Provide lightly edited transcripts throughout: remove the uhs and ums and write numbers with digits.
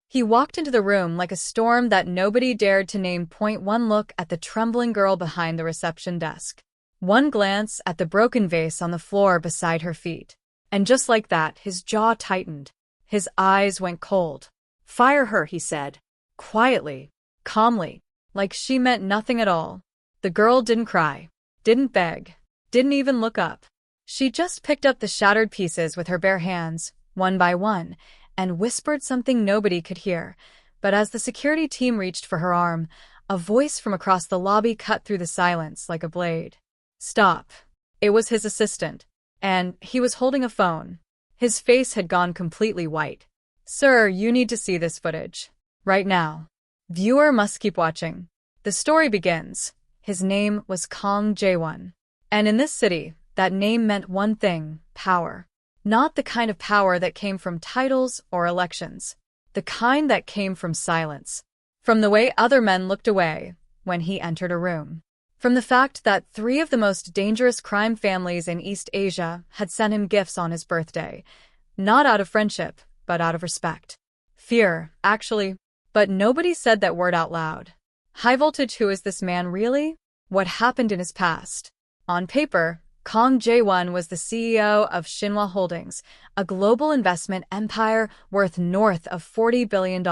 He walked into the room like a storm that nobody dared to name. One look at the trembling girl behind the reception desk. One glance at the broken vase on the floor beside her feet. And just like that, his jaw tightened. His eyes went cold. "Fire her," he said. Quietly, calmly, like she meant nothing at all. The girl didn't cry, didn't beg, didn't even look up. She just picked up the shattered pieces with her bare hands, one by one, and whispered something nobody could hear. But as the security team reached for her arm, a voice from across the lobby cut through the silence like a blade. "Stop." It was his assistant, and he was holding a phone. His face had gone completely white. "Sir, you need to see this footage. Right now. Viewer must keep watching." The story begins. His name was Kang Jae-won. And in this city, that name meant one thing: power. Not the kind of power that came from titles or elections. The kind that came from silence. From the way other men looked away when he entered a room. From the fact that 3 of the most dangerous crime families in East Asia had sent him gifts on his birthday. Not out of friendship, but out of respect. Fear, actually. But nobody said that word out loud. High Voltage. Who is this man really? What happened in his past? On paper, Kang Jae-won was the CEO of Shinhwa Holdings, a global investment empire worth north of $40 billion.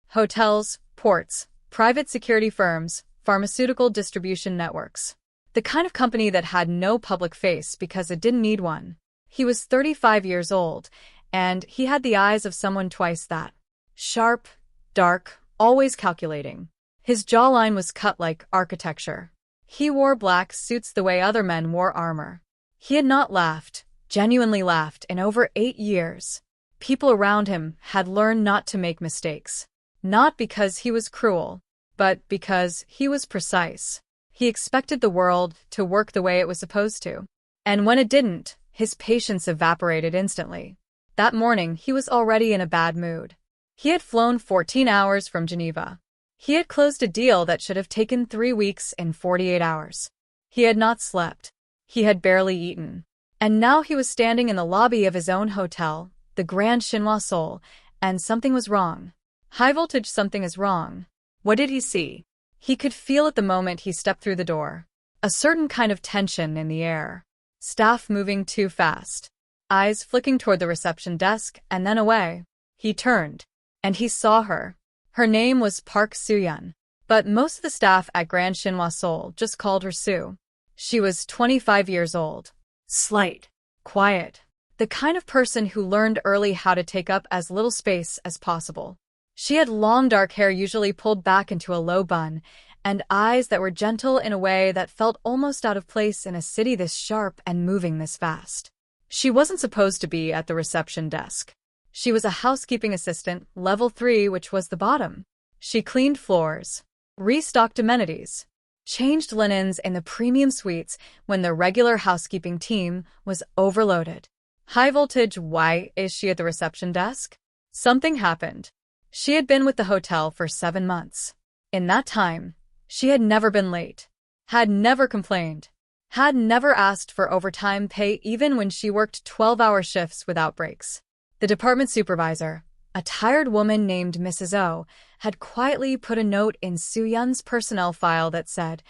Hotels, ports, private security firms, pharmaceutical distribution networks. The kind of company that had no public face because it didn't need one. He was 35 years old, and he had the eyes of someone twice that. Sharp, dark, always calculating. His jawline was cut like architecture. He wore black suits the way other men wore armor. He had not laughed, genuinely laughed, in over 8 years. People around him had learned not to make mistakes. Not because he was cruel, but because he was precise. He expected the world to work the way it was supposed to. And when it didn't, his patience evaporated instantly. That morning, he was already in a bad mood. He had flown 14 hours from Geneva. He had closed a deal that should have taken 3 weeks in 48 hours. He had not slept. He had barely eaten. And now he was standing in the lobby of his own hotel, the Grand Shinhwa Seoul, and something was wrong. High Voltage. Something is wrong. What did he see? He could feel it the moment he stepped through the door. A certain kind of tension in the air. Staff moving too fast. Eyes flicking toward the reception desk and then away. He turned, and he saw her. Her name was Park Soo-yeon, but most of the staff at Grand Shinhwa Seoul just called her Soo. She was 25 years old. Slight. Quiet. The kind of person who learned early how to take up as little space as possible. She had long dark hair usually pulled back into a low bun, and eyes that were gentle in a way that felt almost out of place in a city this sharp and moving this fast. She wasn't supposed to be at the reception desk. She was a housekeeping assistant, level 3, which was the bottom. She cleaned floors, restocked amenities, changed linens in the premium suites when the regular housekeeping team was overloaded. High Voltage. Why is she at the reception desk? Something happened. She had been with the hotel for 7 months. In that time, she had never been late, had never complained, had never asked for overtime pay even when she worked 12-hour shifts without breaks. The department supervisor, a tired woman named Mrs. O, had quietly put a note in Soo-yeon's personnel file that said,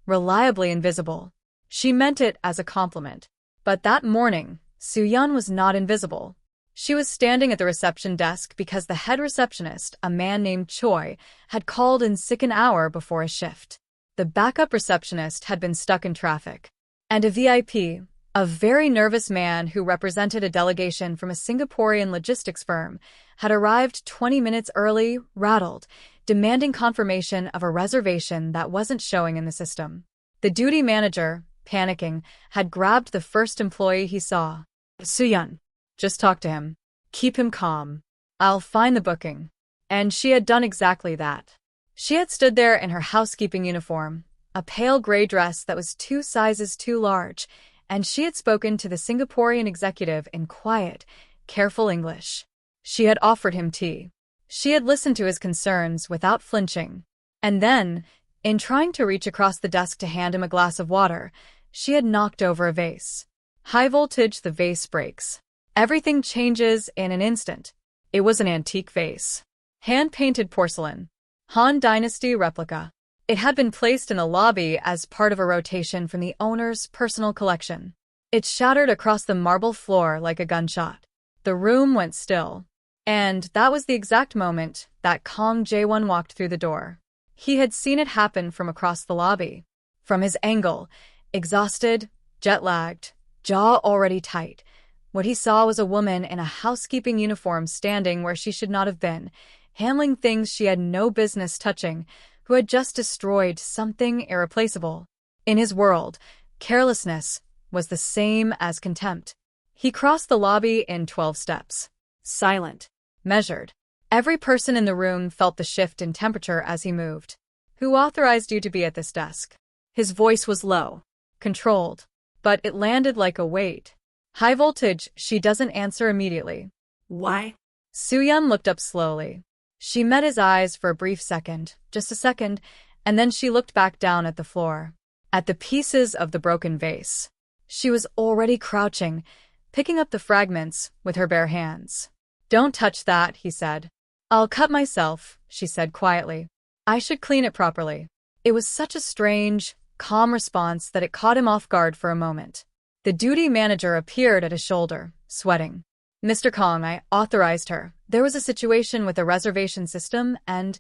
"Reliably invisible." She meant it as a compliment. But that morning, Soo-yeon was not invisible. She was standing at the reception desk because the head receptionist, a man named Choi, had called in sick an hour before a shift. The backup receptionist had been stuck in traffic. And a VIP, a very nervous man who represented a delegation from a Singaporean logistics firm, had arrived 20 minutes early, rattled, demanding confirmation of a reservation that wasn't showing in the system. The duty manager, panicking, had grabbed the first employee he saw. "Soo-yeon, just talk to him. Keep him calm. I'll find the booking." And she had done exactly that. She had stood there in her housekeeping uniform, a pale gray dress that was 2 sizes too large, and she had spoken to the Singaporean executive in quiet, careful English. She had offered him tea. She had listened to his concerns without flinching. And then, in trying to reach across the desk to hand him a glass of water, she had knocked over a vase. High Voltage. The vase breaks. Everything changes in an instant. It was an antique vase. Hand-painted porcelain. Han Dynasty replica. It had been placed in the lobby as part of a rotation from the owner's personal collection. It shattered across the marble floor like a gunshot. The room went still. And that was the exact moment that Kang Jae-won walked through the door. He had seen it happen from across the lobby. From his angle, exhausted, jet-lagged, jaw already tight, what he saw was a woman in a housekeeping uniform standing where she should not have been, handling things she had no business touching, who had just destroyed something irreplaceable. In his world, carelessness was the same as contempt. He crossed the lobby in 12 steps. Silent. Measured. Every person in the room felt the shift in temperature as he moved. Who authorized you to be at this desk? His voice was low, controlled, but it landed like a weight. High voltage. She doesn't answer immediately. Why? Soo-yeon looked up slowly. She met his eyes for a brief second, just a second, and then she looked back down at the floor, at the pieces of the broken vase. She was already crouching, picking up the fragments with her bare hands. Don't touch that, he said. I'll cut myself, she said quietly. I should clean it properly. It was such a strange, calm response that it caught him off guard for a moment. The duty manager appeared at his shoulder, sweating. Mr. Kang, I authorized her. There was a situation with a reservation system and…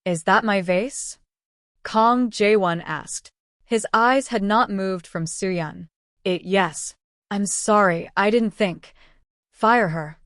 Is that my vase? Kang Jae-won asked. His eyes had not moved from Soo-yeon. Yes. I'm sorry, I didn't think. Fire her.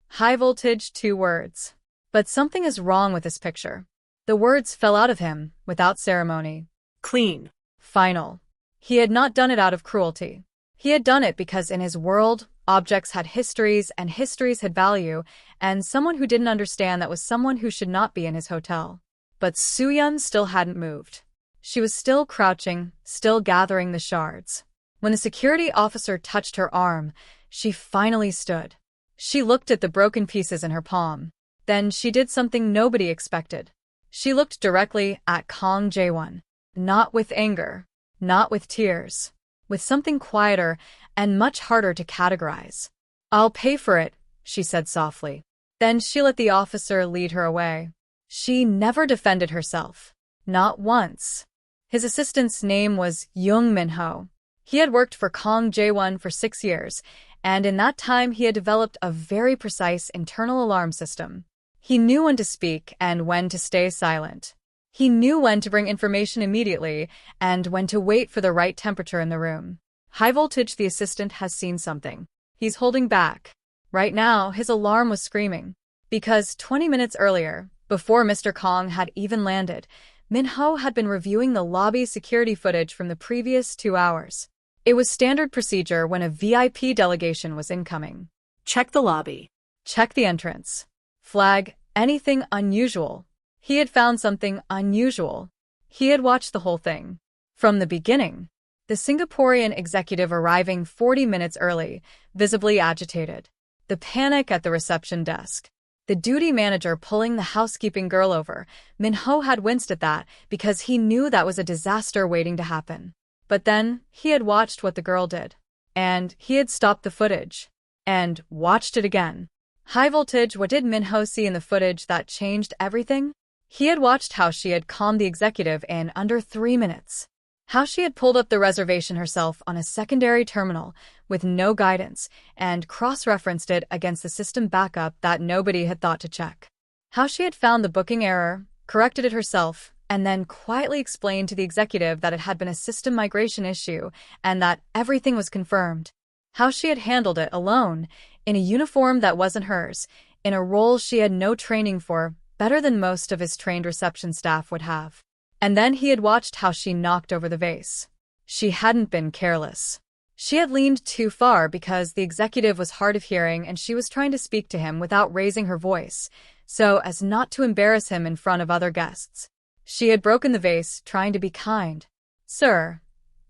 High voltage, 2 words. But something is wrong with this picture. The words fell out of him, without ceremony. Clean. Final. He had not done it out of cruelty. He had done it because in his world, objects had histories and histories had value, and someone who didn't understand that was someone who should not be in his hotel. But Soo-yeon still hadn't moved. She was still crouching, still gathering the shards. When the security officer touched her arm, she finally stood. She looked at the broken pieces in her palm. Then she did something nobody expected. She looked directly at Kang Jae-won. Not with anger, not with tears, with something quieter and much harder to categorize. I'll pay for it, she said softly. Then she let the officer lead her away. She never defended herself. Not once. His assistant's name was Young Min-ho. He had worked for Kang Jae-won for 6 years, and in that time he had developed a very precise internal alarm system. He knew when to speak and when to stay silent. He knew when to bring information immediately and when to wait for the right temperature in the room. High voltage, the assistant has seen something. He's holding back. Right now, his alarm was screaming. Because 20 minutes earlier, before Mr. Kang had even landed, Min-ho had been reviewing the lobby security footage from the previous 2 hours. It was standard procedure when a VIP delegation was incoming. Check the lobby. Check the entrance. Flag anything unusual. He had found something unusual. He had watched the whole thing. From the beginning. The Singaporean executive arriving 40 minutes early, visibly agitated. The panic at the reception desk. The duty manager pulling the housekeeping girl over. Min-ho had winced at that because he knew that was a disaster waiting to happen. But then, he had watched what the girl did. And he had stopped the footage. And watched it again. High voltage, what did Min-ho see in the footage that changed everything? He had watched how she had calmed the executive in under 3 minutes. How she had pulled up the reservation herself on a secondary terminal with no guidance and cross-referenced it against the system backup that nobody had thought to check. How she had found the booking error, corrected it herself, and then quietly explained to the executive that it had been a system migration issue and that everything was confirmed. How she had handled it alone, in a uniform that wasn't hers, in a role she had no training for, better than most of his trained reception staff would have. And then he had watched how she knocked over the vase. She hadn't been careless. She had leaned too far because the executive was hard of hearing and she was trying to speak to him without raising her voice, so as not to embarrass him in front of other guests. She had broken the vase, trying to be kind. Sir,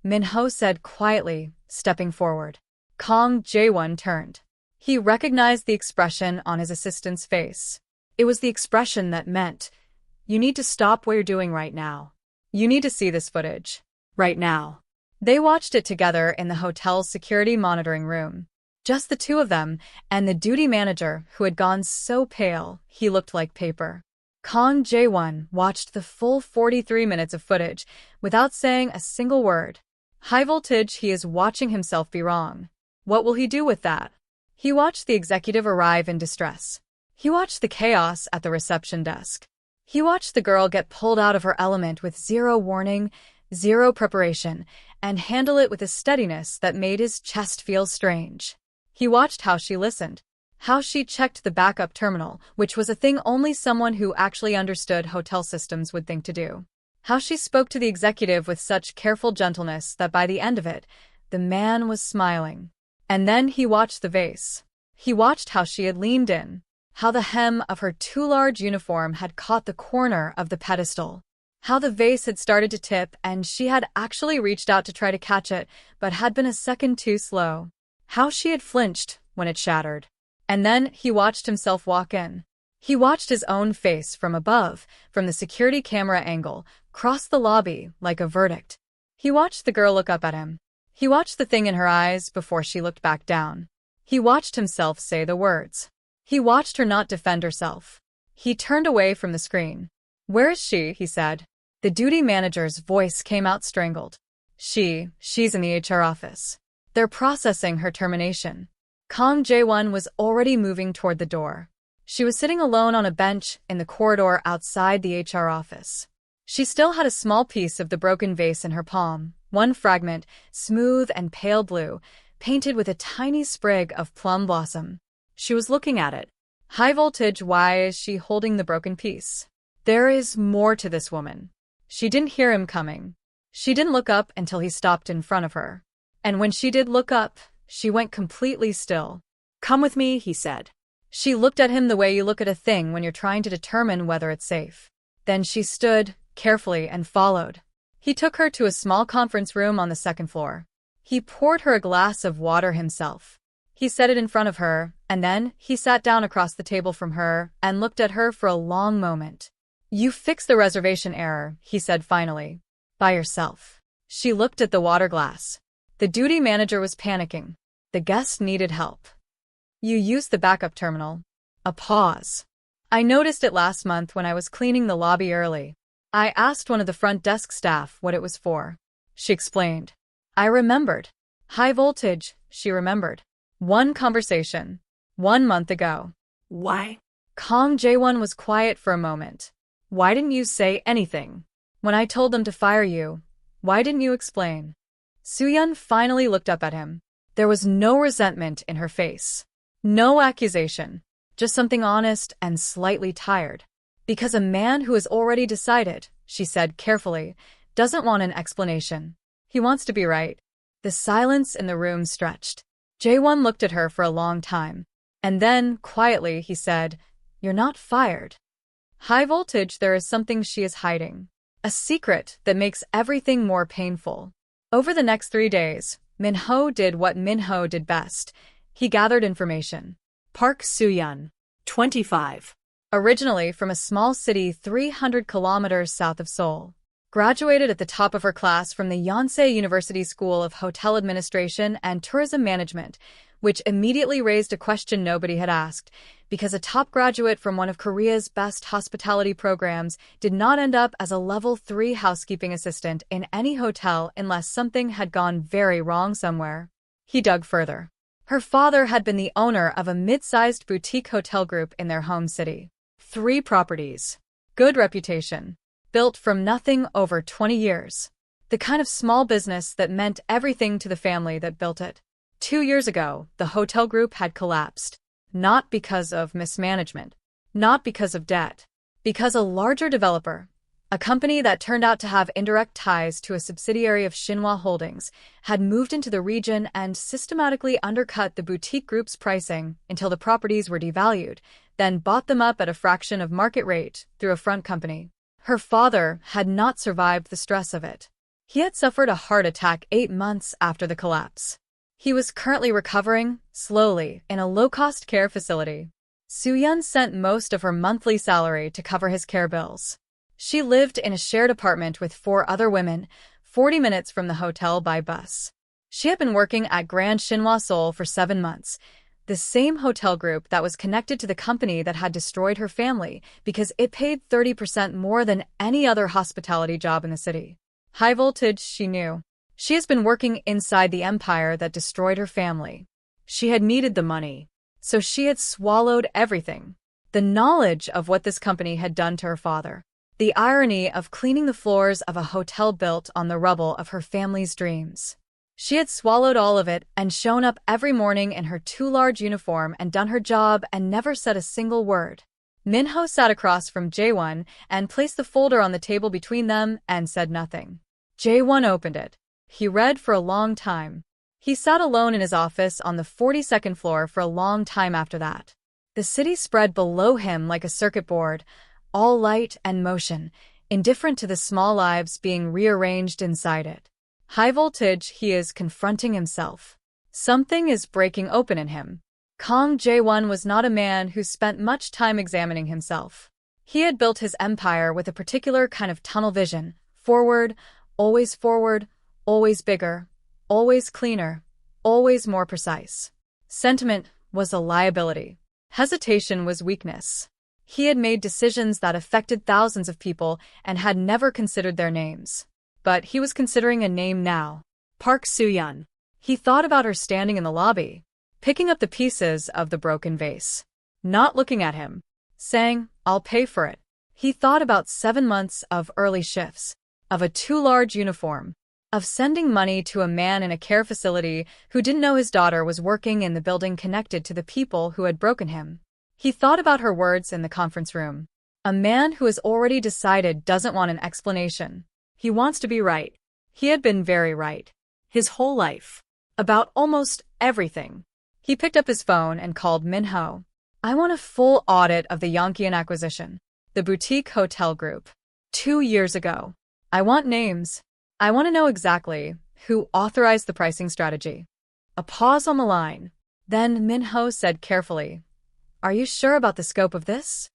Min-ho said quietly, stepping forward. Kang Jae-won turned. He recognized the expression on his assistant's face. It was the expression that meant, you need to stop what you're doing right now. You need to see this footage. Right now. They watched it together in the hotel's security monitoring room. Just the two of them, and the duty manager, who had gone so pale, he looked like paper. Kang Jae-won watched the full 43 minutes of footage without saying a single word. High voltage, he is watching himself be wrong. What will he do with that? He watched the executive arrive in distress. He watched the chaos at the reception desk. He watched the girl get pulled out of her element with zero warning, zero preparation, and handle it with a steadiness that made his chest feel strange. He watched how she listened, how she checked the backup terminal, which was a thing only someone who actually understood hotel systems would think to do. How she spoke to the executive with such careful gentleness that by the end of it, the man was smiling. And then he watched the vase. He watched how she had leaned in, how the hem of her too large uniform had caught the corner of the pedestal, how the vase had started to tip and she had actually reached out to try to catch it, but had been a second too slow, how she had flinched when it shattered. And then he watched himself walk in. He watched his own face from above, from the security camera angle, cross the lobby like a verdict. He watched the girl look up at him. He watched the thing in her eyes before she looked back down. He watched himself say the words. He watched her not defend herself. He turned away from the screen. "Where is she?" he said. The duty manager's voice came out strangled. She's in the HR office. They're processing her termination." Kang Jae-won was already moving toward the door. She was sitting alone on a bench in the corridor outside the HR office. She still had a small piece of the broken vase in her palm, one fragment, smooth and pale blue, painted with a tiny sprig of plum blossom. She was looking at it. High voltage, why is she holding the broken piece? There is more to this woman. She didn't hear him coming. She didn't look up until he stopped in front of her. And when she did look up, she went completely still. "Come with me," he said. She looked at him the way you look at a thing when you're trying to determine whether it's safe. Then she stood, carefully, and followed. He took her to a small conference room on the second floor. He poured her a glass of water himself. He set it in front of her, and then he sat down across the table from her and looked at her for a long moment. "You fixed the reservation error," he said finally. "By yourself." She looked at the water glass. The duty manager was panicking. The guest needed help. "You used the backup terminal." A pause. "I noticed it last month when I was cleaning the lobby early. I asked one of the front desk staff what it was for." She explained. "I remembered." High voltage, she remembered. One conversation. 1 month ago. "Why?" Kang Jae-won was quiet for a moment. "Why didn't you say anything? When I told them to fire you, why didn't you explain?" Soo-yeon finally looked up at him. There was no resentment in her face. No accusation. Just something honest and slightly tired. "Because a man who has already decided," she said carefully, "doesn't want an explanation. He wants to be right." The silence in the room stretched. Jae-won looked at her for a long time. And then, quietly, he said, "You're not fired." High voltage, there is something she is hiding. A secret that makes everything more painful. Over the next 3 days, Min-ho did what Min-ho did best. He gathered information. Park Soo-yeon, 25. Originally from a small city 300 kilometers south of Seoul. Graduated at the top of her class from the Yonsei University School of Hotel Administration and Tourism Management, which immediately raised a question nobody had asked, because a top graduate from one of Korea's best hospitality programs did not end up as a level 3 housekeeping assistant in any hotel unless something had gone very wrong somewhere. He dug further. Her father had been the owner of a mid-sized boutique hotel group in their home city. 3 properties. Good reputation. Built from nothing over 20 years. The kind of small business that meant everything to the family that built it. 2 years ago, the hotel group had collapsed. Not because of mismanagement. Not because of debt. Because a larger developer, a company that turned out to have indirect ties to a subsidiary of Shinhwa Holdings, had moved into the region and systematically undercut the boutique group's pricing until the properties were devalued, then bought them up at a fraction of market rate through a front company. Her father had not survived the stress of it. He had suffered a heart attack 8 months after the collapse. He was currently recovering, slowly, in a low-cost care facility. Soo-yeon sent most of her monthly salary to cover his care bills. She lived in a shared apartment with 4 other women, 40 minutes from the hotel by bus. She had been working at Grand Shinhwa Seoul for 7 months. the same hotel group that was connected to the company that had destroyed her family because it paid 30% more than any other hospitality job in the city. High voltage, she knew. She has been working inside the empire that destroyed her family. She had needed the money, so she had swallowed everything. The knowledge of what this company had done to her father. The irony of cleaning the floors of a hotel built on the rubble of her family's dreams. She had swallowed all of it and shown up every morning in her too large uniform and done her job and never said a single word. Minho sat across from Jae-won and placed the folder on the table between them and said nothing. Jae-won opened it. He read for a long time. He sat alone in his office on the 42nd floor for a long time after that. The city spread below him like a circuit board, all light and motion, indifferent to the small lives being rearranged inside it. High voltage, he is confronting himself. Something is breaking open in him. Kang Jae-won was not a man who spent much time examining himself. He had built his empire with a particular kind of tunnel vision. Forward, always bigger, always cleaner, always more precise. Sentiment was a liability. Hesitation was weakness. He had made decisions that affected thousands of people and had never considered their names. But he was considering a name now. Park Soo-yeon. He thought about her standing in the lobby, picking up the pieces of the broken vase, not looking at him, saying, "I'll pay for it." He thought about 7 months of early shifts, of a too large uniform, of sending money to a man in a care facility who didn't know his daughter was working in the building connected to the people who had broken him. He thought about her words in the conference room. A man who has already decided doesn't want an explanation. He wants to be right. He had been very right. His whole life. About almost everything. He picked up his phone and called Minho. "I want a full audit of the Yonkian acquisition, the boutique hotel group. 2 years ago. I want names. I want to know exactly who authorized the pricing strategy." A pause on the line. Then Minho said carefully, "Are you sure about the scope of this?"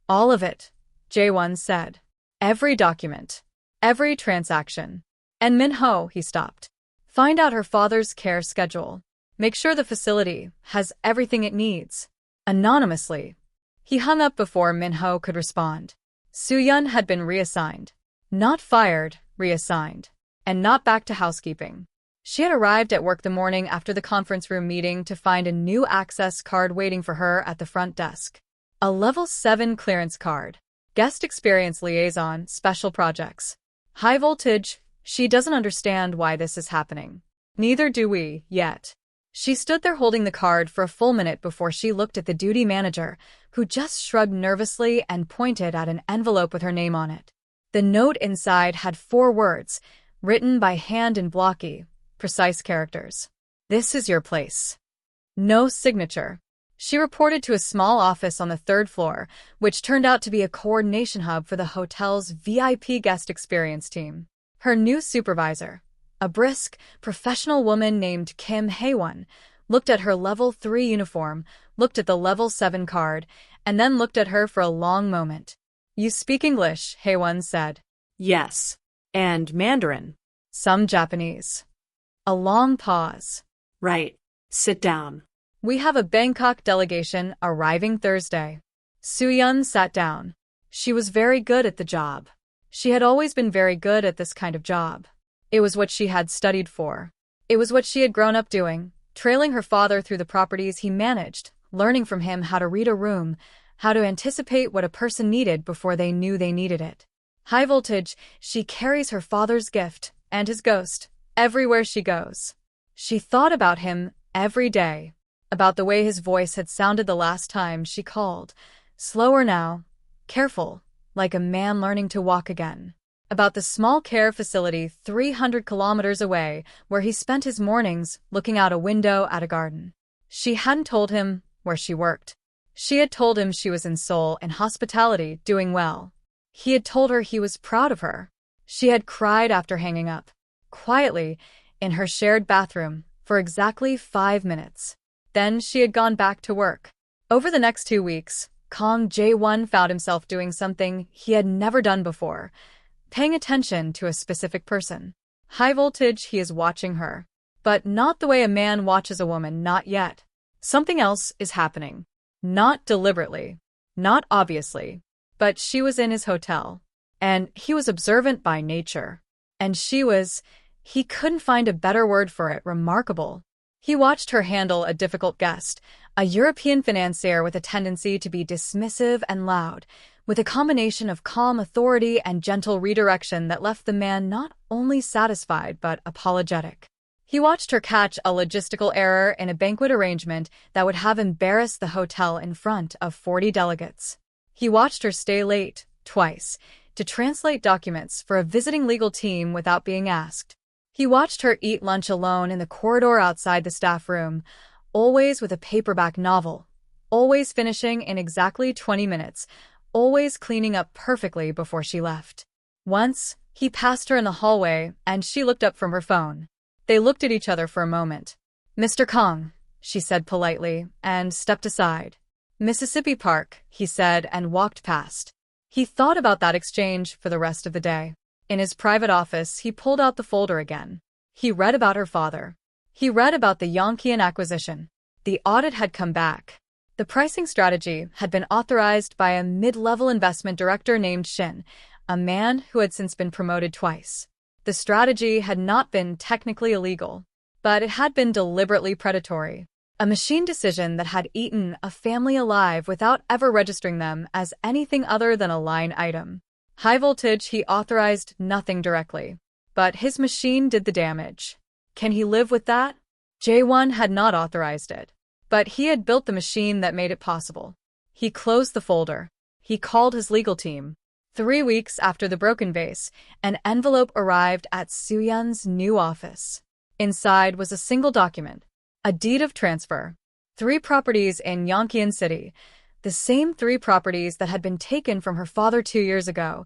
"All of it," Jae-won said. "Every document. Every transaction." "And Minho," he stopped. "Find out her father's care schedule. Make sure the facility has everything it needs." Anonymously. He hung up before Minho could respond. Soo-yeon had been reassigned. Not fired, reassigned. And not back to housekeeping. She had arrived at work the morning after the conference room meeting to find a new access card waiting for her at the front desk. A level 7 clearance card. Guest experience liaison, special projects. High voltage, she doesn't understand why this is happening. Neither do we, yet. She stood there holding the card for a full minute before she looked at the duty manager, who just shrugged nervously and pointed at an envelope with her name on it. The note inside had 4 words, written by hand in blocky, precise characters. "This is your place." No signature. She reported to a small office on the 3rd floor, which turned out to be a coordination hub for the hotel's VIP guest experience team. Her new supervisor, a brisk, professional woman named Kim Jae-won, looked at her level 3 uniform, looked at the level 7 card, and then looked at her for a long moment. "You speak English," Jae-won said. "Yes. And Mandarin." "Some Japanese." A long pause. "Right. Sit down." "We have a Bangkok delegation arriving Thursday." Soo-yeon sat down. She was very good at the job. She had always been very good at this kind of job. It was what she had studied for. It was what she had grown up doing, trailing her father through the properties he managed, learning from him how to read a room, how to anticipate what a person needed before they knew they needed it. High voltage, she carries her father's gift, and his ghost, everywhere she goes. She thought about him every day, about the way his voice had sounded the last time she called, slower now, careful, like a man learning to walk again. About the small care facility 300 kilometers away where he spent his mornings looking out a window at a garden. She hadn't told him where she worked. She had told him she was in Seoul in hospitality, doing well. He had told her he was proud of her. She had cried after hanging up, quietly, in her shared bathroom, for exactly 5 minutes. Then she had gone back to work. Over the next 2 weeks, Kang Jae-won found himself doing something he had never done before, paying attention to a specific person. High voltage, he is watching her. But not the way a man watches a woman, not yet. Something else is happening. Not deliberately. Not obviously. But she was in his hotel. And he was observant by nature. And he couldn't find a better word for it, remarkable. He watched her handle a difficult guest, a European financier with a tendency to be dismissive and loud, with a combination of calm authority and gentle redirection that left the man not only satisfied but apologetic. He watched her catch a logistical error in a banquet arrangement that would have embarrassed the hotel in front of 40 delegates. He watched her stay late, twice, to translate documents for a visiting legal team without being asked. He watched her eat lunch alone in the corridor outside the staff room, always with a paperback novel, always finishing in exactly 20 minutes, always cleaning up perfectly before she left. Once, he passed her in the hallway, and she looked up from her phone. They looked at each other for a moment. "Mr. Kang," she said politely, and stepped aside. "Mississippi Park," he said, and walked past. He thought about that exchange for the rest of the day. In his private office, he pulled out the folder again. He read about her father. He read about the Yonkian acquisition. The audit had come back. The pricing strategy had been authorized by a mid-level investment director named Shin, a man who had since been promoted twice. The strategy had not been technically illegal, but it had been deliberately predatory. A machine decision that had eaten a family alive without ever registering them as anything other than a line item. High voltage, he authorized nothing directly, but his machine did the damage. Can he live with that? Jae-won had not authorized it, but he had built the machine that made it possible. He closed the folder. He called his legal team. 3 weeks after the broken vase, an envelope arrived at Soo-yeon's new office. Inside was a single document, a deed of transfer. 3 properties in Yonkian City, the same 3 properties that had been taken from her father 2 years ago,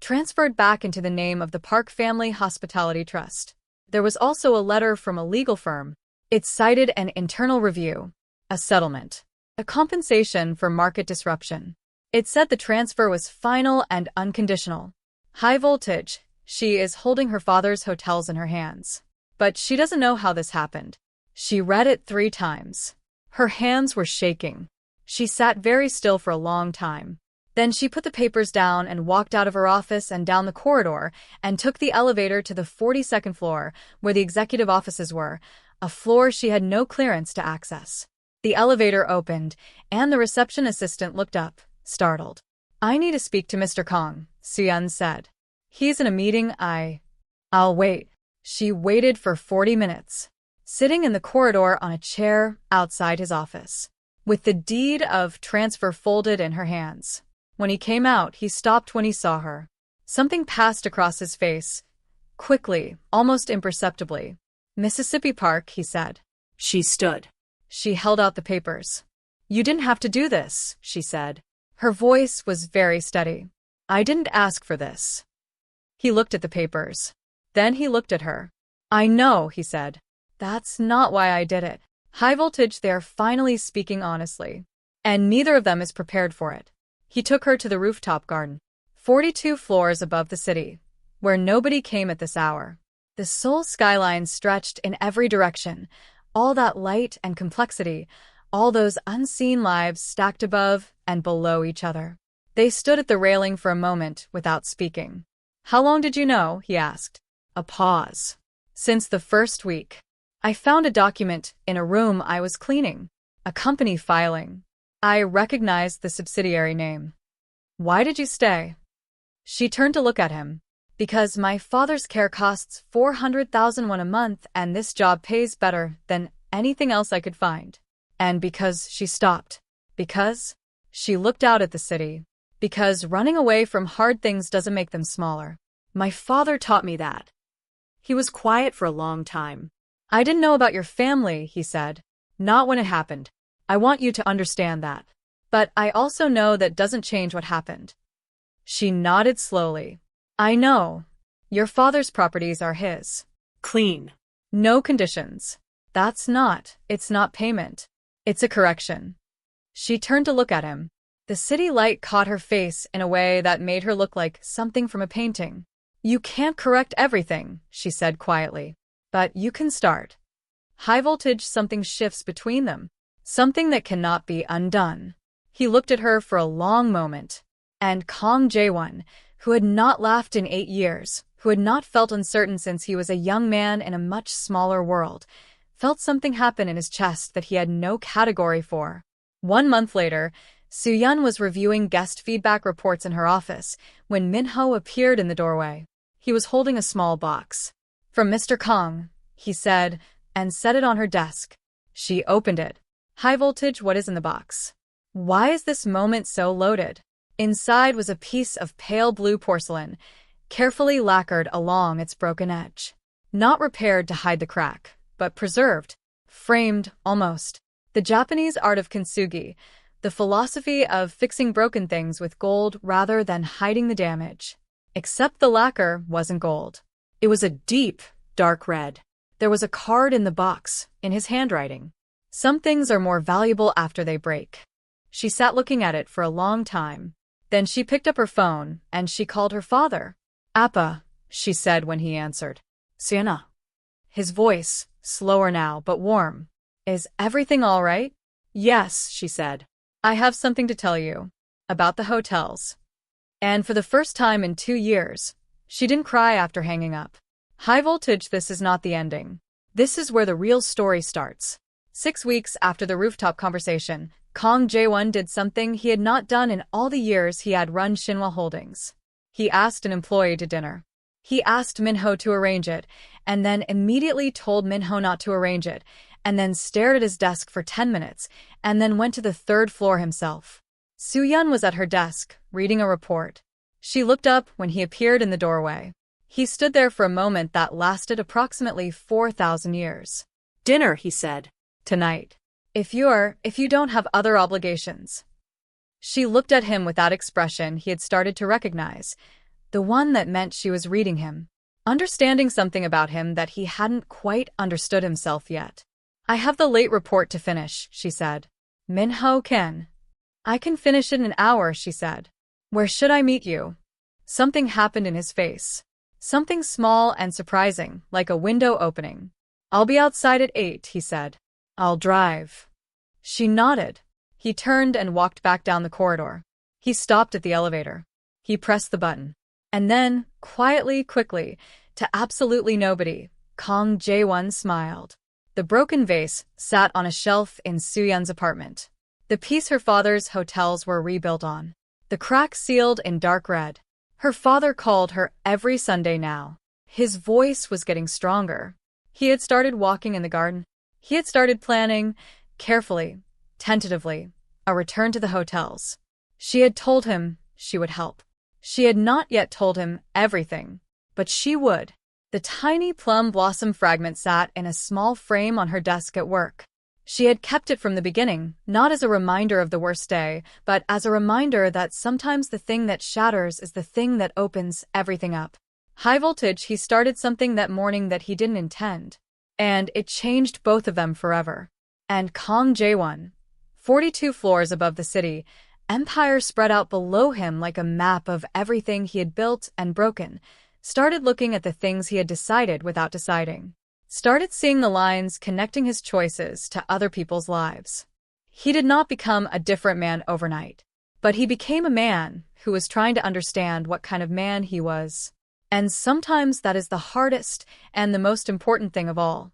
transferred back into the name of the Park Family Hospitality Trust. There was also a letter from a legal firm. It cited an internal review, a settlement, a compensation for market disruption. It said the transfer was final and unconditional. High voltage, she is holding her father's hotels in her hands. But she doesn't know how this happened. She read it 3 times. Her hands were shaking. She sat very still for a long time. Then she put the papers down and walked out of her office and down the corridor and took the elevator to the 42nd floor, where the executive offices were, a floor she had no clearance to access. The elevator opened, and the reception assistant looked up, startled. "I need to speak to Mr. Kang," Soo-yeon said. "He's in a meeting. I'll wait." She waited for 40 minutes, sitting in the corridor on a chair outside his office, with the deed of transfer folded in her hands. When he came out, he stopped when he saw her. Something passed across his face, quickly, almost imperceptibly. "Mississippi Park," he said. She stood. She held out the papers. "You didn't have to do this," she said. Her voice was very steady. "I didn't ask for this." He looked at the papers. Then he looked at her. "I know," he said. "That's not why I did it." High voltage, they're finally speaking honestly. And neither of them is prepared for it. He took her to the rooftop garden, 42 floors above the city, where nobody came at this hour. The Seoul skyline stretched in every direction, all that light and complexity, all those unseen lives stacked above and below each other. They stood at the railing for a moment without speaking. "How long did you know?" he asked. A pause. "Since the first week. I found a document in a room I was cleaning. A company filing. I recognized the subsidiary name." "Why did you stay?" She turned to look at him. "Because my father's care costs 400,000 won a month and this job pays better than anything else I could find. And because," she stopped. "Because?" She looked out at the city. "Because running away from hard things doesn't make them smaller. My father taught me that." He was quiet for a long time. "I didn't know about your family," he said. "Not when it happened. I want you to understand that. But I also know that doesn't change what happened." She nodded slowly. "I know. Your father's properties are his. Clean. No conditions. It's not payment. It's a correction." She turned to look at him. The city light caught her face in a way that made her look like something from a painting. "You can't correct everything," she said quietly. "But you can start." High voltage, something shifts between them. Something that cannot be undone. He looked at her for a long moment. And Kang Jae-won, who had not laughed in 8 years, who had not felt uncertain since he was a young man in a much smaller world, felt something happen in his chest that he had no category for. 1 month later, Soo-yeon was reviewing guest feedback reports in her office when Min-ho appeared in the doorway. He was holding a small box. "From Mr. Kang," he said, and set it on her desk. She opened it. "High voltage, what is in the box? Why is this moment so loaded?" Inside was a piece of pale blue porcelain, carefully lacquered along its broken edge. Not repaired to hide the crack, but preserved, framed, almost. The Japanese art of kintsugi, the philosophy of fixing broken things with gold rather than hiding the damage. Except the lacquer wasn't gold. It was a deep, dark red. There was a card in the box, in his handwriting. "Some things are more valuable after they break." She sat looking at it for a long time. Then she picked up her phone, and she called her father. "Appa," she said when he answered. "Sienna." His voice, slower now, but warm. "Is everything all right?" "Yes," she said. "I have something to tell you. About the hotels." And for the first time in 2 years, she didn't cry after hanging up. High voltage, this is not the ending. This is where the real story starts. 6 weeks after the rooftop conversation, Kang Jae-won did something he had not done in all the years he had run Shinwa Holdings. He asked an employee to dinner. He asked Min-ho to arrange it, and then immediately told Min-ho not to arrange it, and then stared at his desk for 10 minutes, and then went to the 3rd floor himself. Soo-yeon was at her desk, reading a report. She looked up when he appeared in the doorway. He stood there for a moment that lasted approximately 4,000 years. "Dinner," he said. "Tonight. If you don't have other obligations." She looked at him with that expression he had started to recognize, the one that meant she was reading him, understanding something about him that he hadn't quite understood himself yet. "I have the late report to finish," she said. "Min-ho can." "I can finish it in an hour," she said. "Where should I meet you?" Something happened in his face. Something small and surprising, like a window opening. "I'll be outside at 8, he said. "I'll drive." She nodded. He turned and walked back down the corridor. He stopped at the elevator. He pressed the button. And then, quickly, to absolutely nobody, Kang Jae-won smiled. The broken vase sat on a shelf in Soo-yeon's apartment. The piece her father's hotels were rebuilt on. The crack sealed in dark red. Her father called her every Sunday now. His voice was getting stronger. He had started walking in the garden. He had started planning, carefully, tentatively, a return to the hotels. She had told him she would help. She had not yet told him everything, but she would. The tiny plum blossom fragment sat in a small frame on her desk at work. She had kept it from the beginning, not as a reminder of the worst day, but as a reminder that sometimes the thing that shatters is the thing that opens everything up. High voltage, he started something that morning that he didn't intend. And it changed both of them forever. And Kang Jae-won, 42 floors above the city, empire spread out below him like a map of everything he had built and broken, started looking at the things he had decided without deciding. Started seeing the lines connecting his choices to other people's lives. He did not become a different man overnight, but he became a man who was trying to understand what kind of man he was. And sometimes that is the hardest and the most important thing of all.